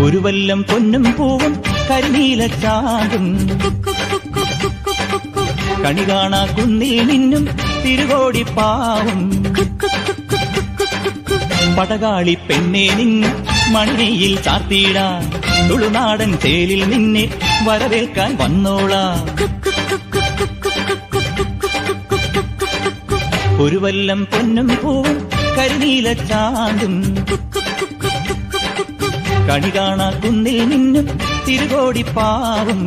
ഒരു വല്ലം പൊന്നും പൂവും കരിനീല ചാണ്ടും കണി കാണാ കുന്നിൽ നിന്നും തിരുകോടിപ്പാവും പടകാളി പെണ്ണെ നിന്നും മണിയിൽ ചാർത്തിയിടാൻ തുളുനാടൻ തേലിൽ നിന്നെ വരവേൽക്കാൻ വന്നോളാം. ഒരു വല്ലം പൊന്നും പൂവും കരിനീല ചാണ്ടും കണി കാണാ കുന്നിൽ നിന്നും തിരുകോടിപ്പാവും